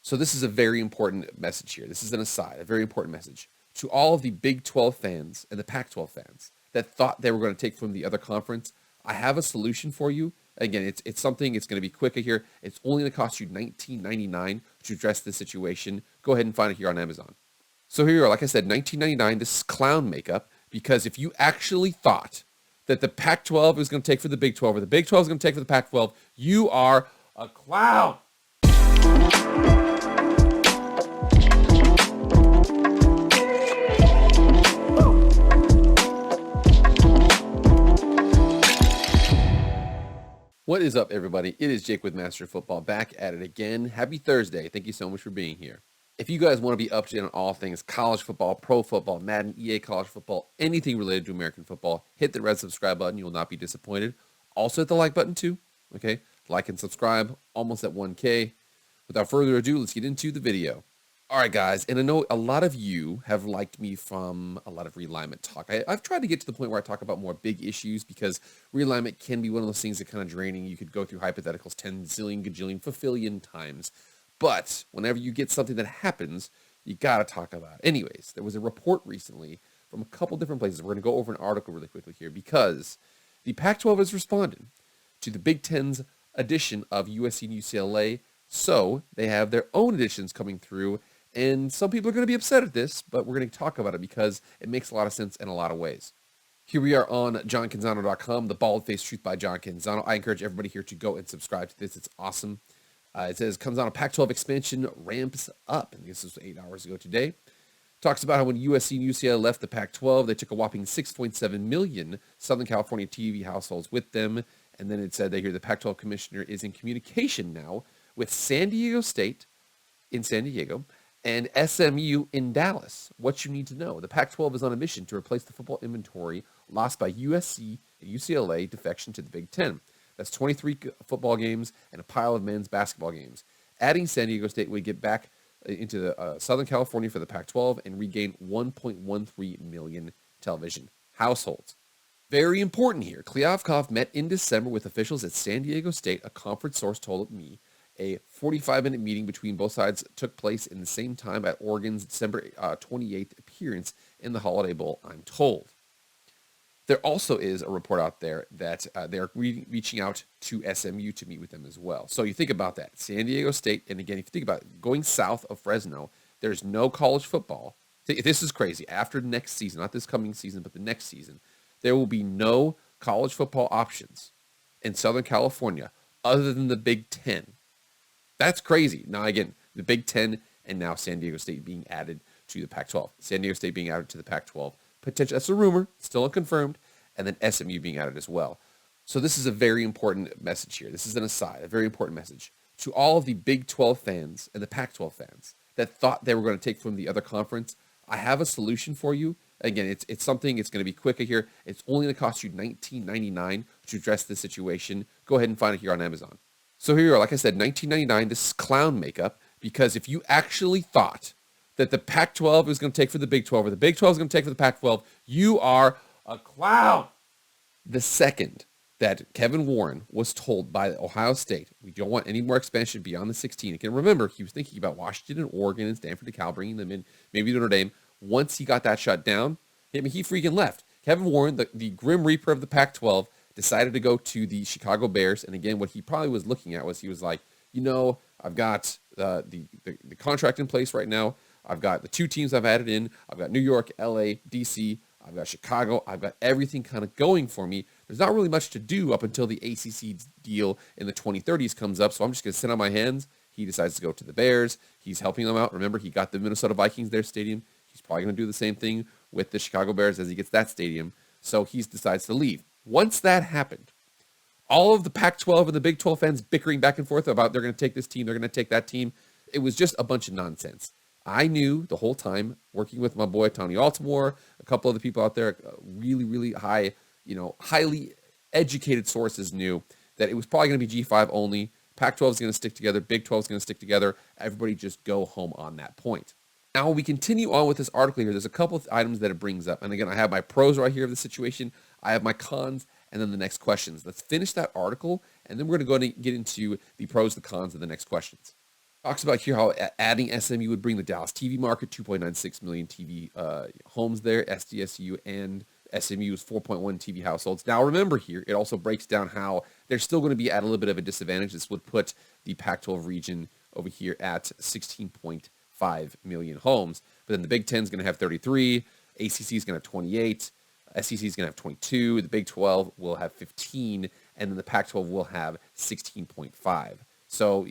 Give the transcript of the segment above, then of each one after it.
So this is a very important message here. This is an aside, a very important message to all of the Big 12 fans and the Pac-12 fans that thought they were going to take from the other conference. I have a solution for you. Again, it's something. It's going to be quicker here. It's only going to cost you $19.99 to address this situation. Go ahead and find it here on Amazon. So here you are. Like I said, $19.99. This is clown makeup, because if you actually thought that the Pac-12 was going to take for the Big 12 or the Big 12 is going to take for the Pac-12, you are a clown. What is up, everybody? It is Jake with Master of Football, back at it again. Happy Thursday. Thank you so much for being here. If you guys want to be up to date on all things college football, pro football, Madden, EA college football, anything related to American football, hit the red subscribe button. You will not be disappointed. Also hit the like button too. Okay? Like and subscribe. Almost at 1K. Without further ado, let's get into the video. All right, guys, and I know a lot of you have liked me from a lot of realignment talk. I've tried to get to the point where I talk about more big issues, because realignment can be one of those things that kind of draining. You could go through hypotheticals 10 zillion, gajillion, fulfillion times. But whenever you get something that happens, you got to talk about it. Anyways, there was a report recently from a couple different places. We're going to go over an article really quickly here, because the Pac-12 has responded to the Big Ten's edition of USC and UCLA. So they have their own editions coming through. And some people are going to be upset at this, but we're going to talk about it because it makes a lot of sense in a lot of ways. Here we are on JohnCanzano.com, The Bald-Faced Truth by John Canzano. I encourage everybody here to go and subscribe to this. It's awesome. It says, Canzano Pac-12 expansion ramps up. And this was 8 hours ago today. Talks about how when USC and UCLA left the Pac-12, they took a whopping 6.7 million Southern California TV households with them. And then it said that here the Pac-12 commissioner is in communication now with San Diego State in San Diego and SMU in Dallas. What you need to know: the Pac-12 is on a mission to replace the football inventory lost by USC and UCLA defection to the Big Ten. That's 23 football games and a pile of men's basketball games. Adding San Diego State would get back into the Southern California for the Pac-12 and regain 1.13 million television households. Very important here. Kliavkoff met in December with officials at San Diego State. A conference source told me a 45-minute meeting between both sides took place in the same time at Oregon's December 28th appearance in the Holiday Bowl, I'm told. There also is a report out there that they're reaching out to SMU to meet with them as well. So you think about that. San Diego State, and again, if you think about it, going south of Fresno, there's no college football. This is crazy. After the next season, not this coming season, but the next season, there will be no college football options in Southern California other than the Big Ten. That's crazy. Now, again, the Big Ten and now San Diego State being added to the Pac-12. San Diego State being added to the Pac-12. Potential, that's a rumor, still unconfirmed, and then SMU being added as well. So this is a very important message here. This is an aside, a very important message to all of the Big 12 fans and the Pac-12 fans that thought they were going to take from the other conference. I have a solution for you. Again, it's something. It's going to be quicker here. It's only going to cost you $19.99 to address this situation. Go ahead and find it here on Amazon. So here you are. Like I said, $19.99. This is clown makeup, because if you actually thought that the Pac-12 was going to take for the Big 12 or the Big 12 is going to take for the Pac-12, you are a clown. The second that Kevin Warren was told by Ohio State, we don't want any more expansion beyond the 16. Again, remember, he was thinking about Washington and Oregon and Stanford and Cal, bringing them in, maybe Notre Dame. Once he got that shut down, he freaking left. Kevin Warren, the Grim Reaper of the Pac-12, decided to go to the Chicago Bears. And again, what he probably was looking at was, he was like, I've got the contract in place right now. I've got the two teams I've added in. I've got New York, LA, DC. I've got Chicago. I've got everything kind of going for me. There's not really much to do up until the ACC deal in the 2030s comes up. So I'm just going to sit on my hands. He decides to go to the Bears. He's helping them out. Remember, he got the Minnesota Vikings their stadium. He's probably going to do the same thing with the Chicago Bears as he gets that stadium. So he decides to leave. Once that happened, all of the Pac-12 and the Big 12 fans bickering back and forth about they're going to take this team, they're going to take that team. It was just a bunch of nonsense. I knew the whole time, working with my boy Tony Altimore, a couple of the people out there, really, really high, highly educated sources knew that it was probably going to be G5 only. Pac-12 is going to stick together. Big 12 is going to stick together. Everybody just go home on that point. Now, we continue on with this article here. There's a couple of items that it brings up. And again, I have my pros right here of the situation. I have my cons, and then the next questions. Let's finish that article, and then we're going to go and get into the pros, the cons, and the next questions. Talks about here how adding SMU would bring the Dallas TV market, 2.96 million TV homes there. SDSU and SMU's 4.1 TV households. Now remember here, it also breaks down how they're still going to be at a little bit of a disadvantage. This would put the Pac-12 region over here at 16.5 million homes. But then the Big Ten is going to have 33, ACC is going to have 28, SEC is going to have 22, the Big 12 will have 15, and then the Pac-12 will have 16.5. So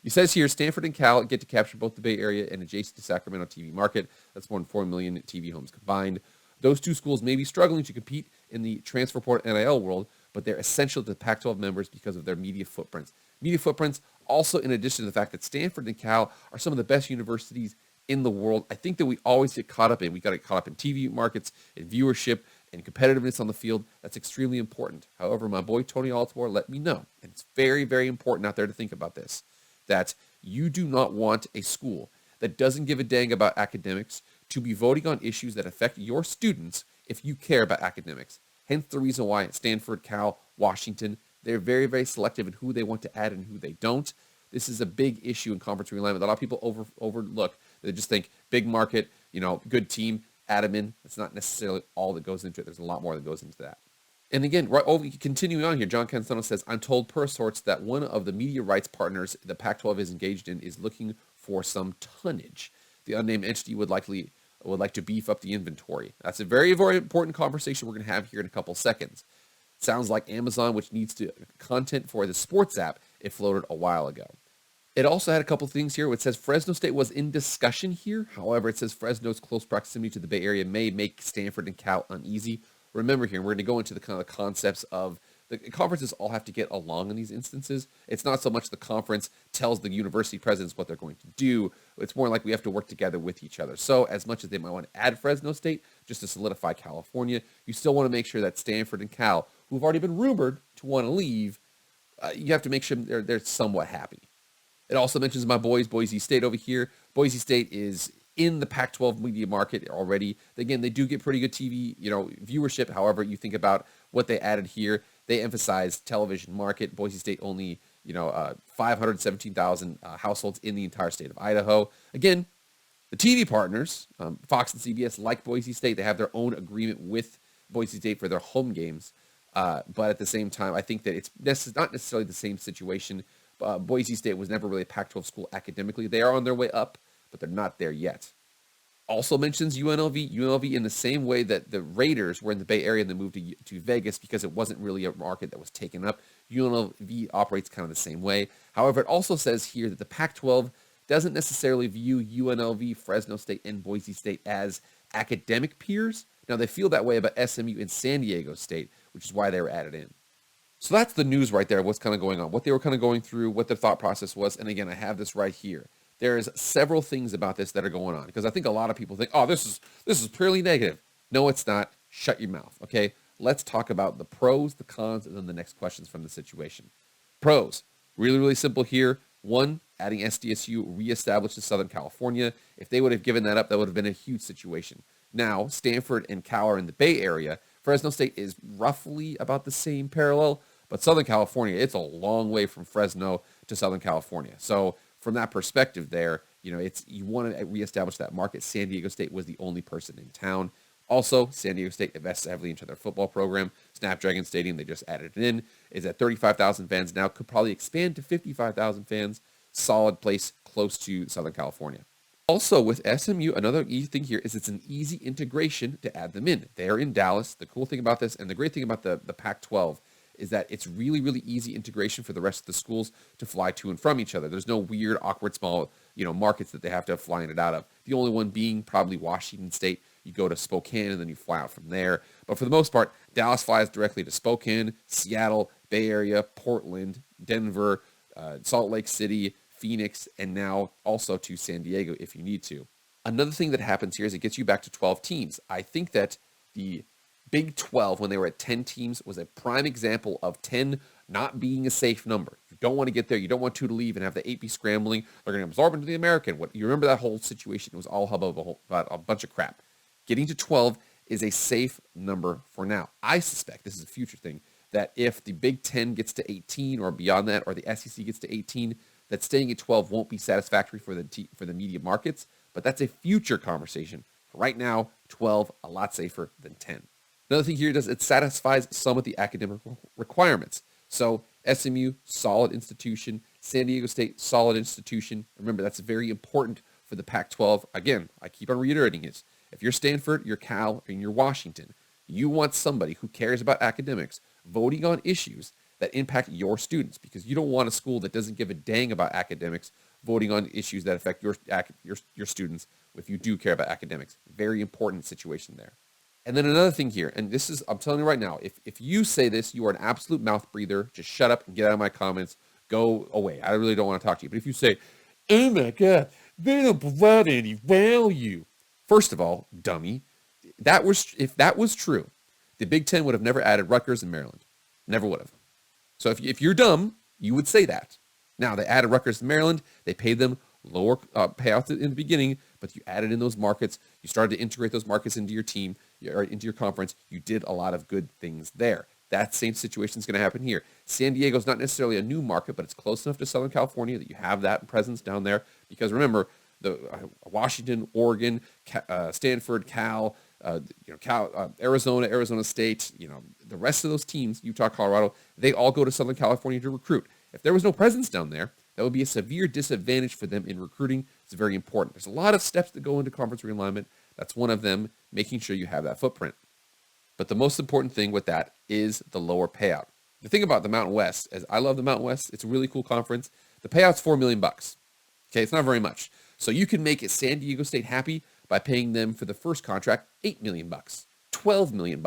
it says here, Stanford and Cal get to capture both the Bay Area and adjacent to Sacramento TV market. That's more than 4 million TV homes combined. Those two schools may be struggling to compete in the transfer portal NIL world, but they're essential to the Pac-12 members because of their media footprints. Media footprints also, in addition to the fact that Stanford and Cal are some of the best universities in the world. I think that we always get caught up in. We got to get caught up in TV markets and viewership and competitiveness on the field. That's extremely important. However, my boy Tony Altamore let me know, and it's very, very important out there to think about this, that you do not want a school that doesn't give a dang about academics to be voting on issues that affect your students if you care about academics. Hence the reason why at Stanford, Cal, Washington, they're very, very selective in who they want to add and who they don't. This is a big issue in conference realignment that a lot of people overlook. They just think big market, good team, add them in. That's not necessarily all that goes into it. There's a lot more that goes into that. And again, continuing on here, John Canzano says, I'm told per sorts that one of the media rights partners the Pac-12 is engaged in is looking for some tonnage. The unnamed entity would like to beef up the inventory. That's a very, very important conversation we're going to have here in a couple seconds. Sounds like Amazon, which needs content for the sports app, it floated a while ago. It also had a couple things here. It says Fresno State was in discussion here. However, it says Fresno's close proximity to the Bay Area may make Stanford and Cal uneasy. Remember here, we're going to go into the kind of concepts of the conferences all have to get along in these instances. It's not so much the conference tells the university presidents what they're going to do. It's more like we have to work together with each other. So as much as they might want to add Fresno State just to solidify California, you still want to make sure that Stanford and Cal, who've already been rumored to want to leave, you have to make sure they're somewhat happy. It also mentions my boys, Boise State over here. Boise State is in the Pac-12 media market already. Again, they do get pretty good TV, viewership. However, you think about what they added here. They emphasize television market. Boise State only, 517,000 households in the entire state of Idaho. Again, the TV partners, Fox and CBS, like Boise State. They have their own agreement with Boise State for their home games. But at the same time, I think that it's not necessarily the same situation. Boise State was never really a Pac-12 school academically. They are on their way up, but they're not there yet. Also mentions UNLV. UNLV in the same way that the Raiders were in the Bay Area and they moved to Vegas because it wasn't really a market that was taken up. UNLV operates kind of the same way. However, it also says here that the Pac-12 doesn't necessarily view UNLV, Fresno State, and Boise State as academic peers. Now, they feel that way about SMU and San Diego State, which is why they were added in. So that's the news right there, what's kind of going on, what they were kind of going through, what their thought process was. And again, I have this right here. There's several things about this that are going on because I think a lot of people think, oh, this is purely negative. No, it's not. Shut your mouth, okay? Let's talk about the pros, the cons, and then the next questions from the situation. Pros, really, really simple here. One, adding SDSU reestablished in Southern California. If they would have given that up, that would have been a huge situation. Now, Stanford and Cal are in the Bay Area. Fresno State is roughly about the same parallel, but Southern California, it's a long way from Fresno to Southern California. So from that perspective there, you want to reestablish that market. San Diego State was the only person in town. Also, San Diego State invests heavily into their football program. Snapdragon Stadium, they just added it in, is at 35,000 fans now, could probably expand to 55,000 fans. Solid place close to Southern California. Also, with SMU, another easy thing here is it's an easy integration to add them in. They're in Dallas. The cool thing about this, and the great thing about the Pac-12, is that it's really, really easy integration for the rest of the schools to fly to and from each other. There's no weird, awkward, small, markets that they have to fly in and out of. The only one being probably Washington State. You go to Spokane, and then you fly out from there. But for the most part, Dallas flies directly to Spokane, Seattle, Bay Area, Portland, Denver, Salt Lake City, Phoenix, and now also to San Diego if you need to. Another thing that happens here is it gets you back to 12 teams. I think that the Big 12, when they were at 10 teams, was a prime example of 10 not being a safe number. You don't want to get there. You don't want 2 to leave and have the 8 be scrambling. They're going to absorb into the American. You remember that whole situation? It was all hubbub about a bunch of crap. Getting to 12 is a safe number for now. I suspect, this is a future thing, that if the Big 10 gets to 18 or beyond that, or the SEC gets to 18, that staying at 12 won't be satisfactory for the media markets, but that's a future conversation. Right now, 12 a lot safer than 10. Another thing here does it satisfies some of the academic requirements. So SMU, solid institution. San Diego State, solid institution. Remember, that's very important for the Pac-12. Again, I keep on reiterating this. If you're Stanford, you're Cal, and you're Washington, you want somebody who cares about academics voting on issues that impact your students, because you don't want a school that doesn't give a dang about academics voting on issues that affect your students if you do care about academics. Very important situation there. And then another thing here, and this is, I'm telling you right now, if you say this, you are an absolute mouth breather. Just shut up and get out of my comments. Go away. I really don't want to talk to you. But if you say, oh my God, they don't provide any value. First of all, dummy, if that was true, the Big Ten would have never added Rutgers and Maryland. Never would have. So if you're dumb, you would say that. Now, they added Rutgers and Maryland. They paid them lower payouts in the beginning, but you added in those markets. You started to integrate those markets into your team or into your conference. You did a lot of good things there. That same situation is going to happen here. San Diego is not necessarily a new market, but it's close enough to Southern California that you have that presence down there. Because remember, the Washington, Oregon, Stanford, Cal, Arizona State, the rest of those teams, Utah, Colorado, they all go to Southern California to recruit. If there was no presence down there, that would be a severe disadvantage for them in recruiting. It's very important. There's a lot of steps that go into conference realignment. That's one of them, making sure you have that footprint. But the most important thing with that is the lower payout. The thing about the Mountain West is I love the Mountain West. It's a really cool conference. The payout's $4 million. Okay, it's not very much. So you can make San Diego State happy by paying them for the first contract $8 million, $12 million.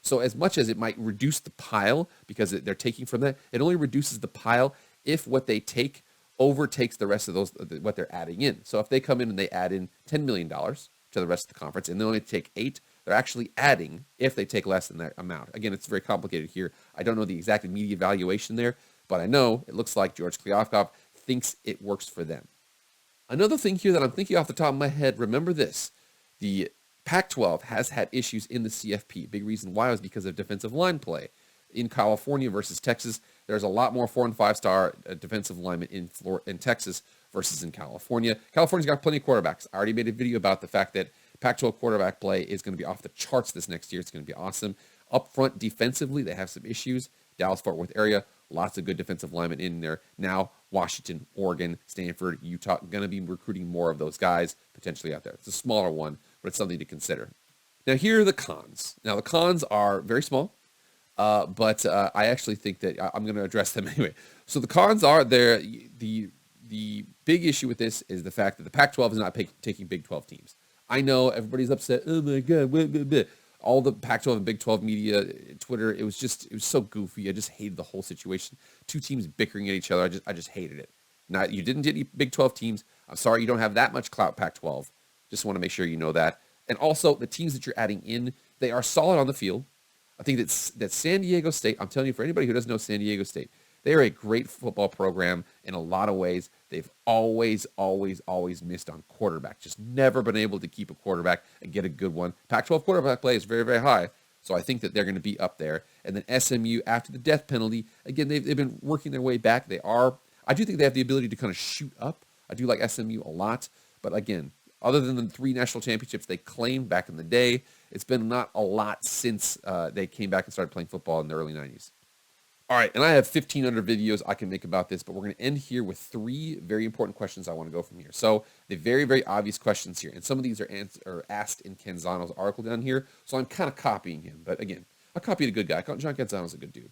So as much as it might reduce the pile because they're taking from that, it only reduces the pile if what they take overtakes the rest of those what they're adding in. So if they come in and they add in $10 million to the rest of the conference and they only take 8, they're actually adding if they take less than that amount. Again, it's very complicated here. I don't know the exact media valuation there, but I know it looks like George Kliavkoff thinks it works for them. Another thing here that I'm thinking off the top of my head, remember this. The Pac-12 has had issues in the CFP. Big reason why was because of defensive line play. In California versus Texas, there's a lot more 4- and 5-star defensive linemen in Texas versus in California. California's got plenty of quarterbacks. I already made a video about the fact that Pac-12 quarterback play is going to be off the charts this next year. It's going to be awesome. Up front defensively, they have some issues. Dallas-Fort Worth area, lots of good defensive linemen in there. Now, Washington, Oregon, Stanford, Utah, going to be recruiting more of those guys potentially out there. It's a smaller one, but it's something to consider. Now, here are the cons. Now, the cons are very small, but I actually think that I'm going to address them anyway. So the cons are there. The big issue with this is the fact that the Pac-12 is not taking Big 12 teams. I know everybody's upset. Oh my God, blah, blah, blah. All the Pac-12 and Big 12 media, Twitter, it was so goofy. I just hated the whole situation. Two teams bickering at each other. I just hated it. Now, you didn't get any Big 12 teams. I'm sorry you don't have that much clout Pac-12. Just want to make sure you know that. And also, the teams that you're adding in, they are solid on the field. I think that San Diego State, I'm telling you, for anybody who doesn't know San Diego State, they are a great football program in a lot of ways. They've always missed on quarterback. Just never been able to keep a quarterback and get a good one. Pac-12 quarterback play is very, very high. So I think that they're going to be up there. And then SMU, after the death penalty, again, they've been working their way back. I do think they have the ability to kind of shoot up. I do like SMU a lot. But again, other than the 3 national championships they claimed back in the day, it's been not a lot since they came back and started playing football in the early 90s. All right, and I have 1,500 videos I can make about this, but we're going to end here with 3 very important questions I want to go from here. So the very, very obvious questions here, and some of these are asked in Canzano's article down here, so I'm kind of copying him. But again, I copied a good guy. John Canzano's a good dude.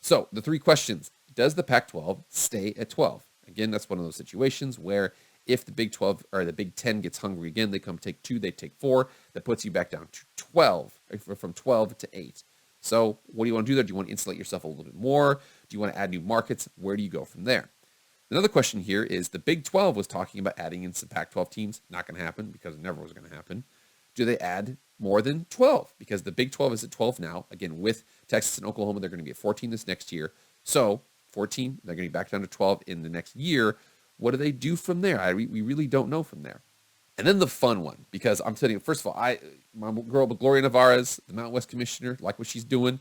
So the 3 questions. Does the Pac-12 stay at 12? Again, that's one of those situations where if the Big 12 or the Big 10 gets hungry again, they come take 2, they take 4. That puts you back down to 12, from 12 to 8. So what do you want to do there? Do you want to insulate yourself a little bit more? Do you want to add new markets? Where do you go from there? Another question here is the Big 12 was talking about adding in some Pac-12 teams. Not going to happen because it never was going to happen. Do they add more than 12? Because the Big 12 is at 12 now. Again, with Texas and Oklahoma, they're going to be at 14 this next year. So 14, they're going to be back down to 12 in the next year. What do they do from there? We really don't know from there. And then the fun one, because I'm telling you, first of all, my girl Gloria Navarez, the Mountain West commissioner, like what she's doing.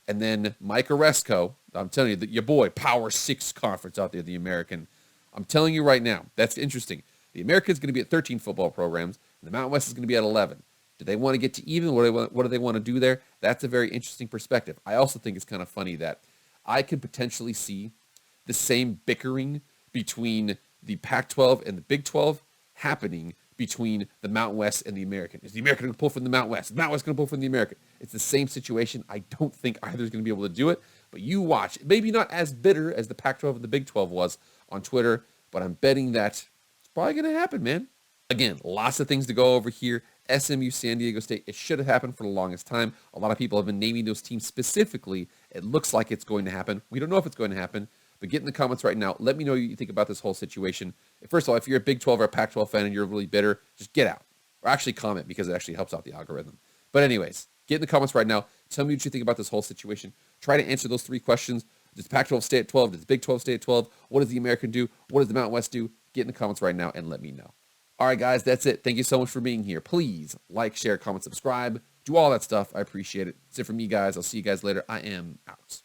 And then Mike Oresco, I'm telling you, your boy, Power 6 Conference out there, the American. I'm telling you right now, that's interesting. The American's going to be at 13 football programs, and the Mountain West is going to be at 11. Do they want to get to even? What do they want to do there? That's a very interesting perspective. I also think it's kind of funny that I could potentially see the same bickering between the Pac-12 and the Big 12 happening between the Mountain West and the American. Is the American going to pull from the Mountain West? Is the Mountain West going to pull from the American? It's the same situation. I don't think either is going to be able to do it, but you watch. Maybe not as bitter as the Pac-12 and the Big 12 was on Twitter, but I'm betting that it's probably going to happen, man. Again, lots of things to go over here. SMU San Diego State, it should have happened for the longest time. A lot of people have been naming those teams specifically. It looks like it's going to happen. We don't know if it's going to happen, but get in the comments right now. Let me know what you think about this whole situation. First of all, if you're a Big 12 or a Pac-12 fan and you're really bitter, just get out. Or actually comment because it actually helps out the algorithm. But anyways, get in the comments right now. Tell me what you think about this whole situation. Try to answer those 3 questions. Does the Pac-12 stay at 12? Does the Big 12 stay at 12? What does the American do? What does the Mountain West do? Get in the comments right now and let me know. All right, guys, that's it. Thank you so much for being here. Please like, share, comment, subscribe. Do all that stuff. I appreciate it. That's it from me, guys. I'll see you guys later. I am out.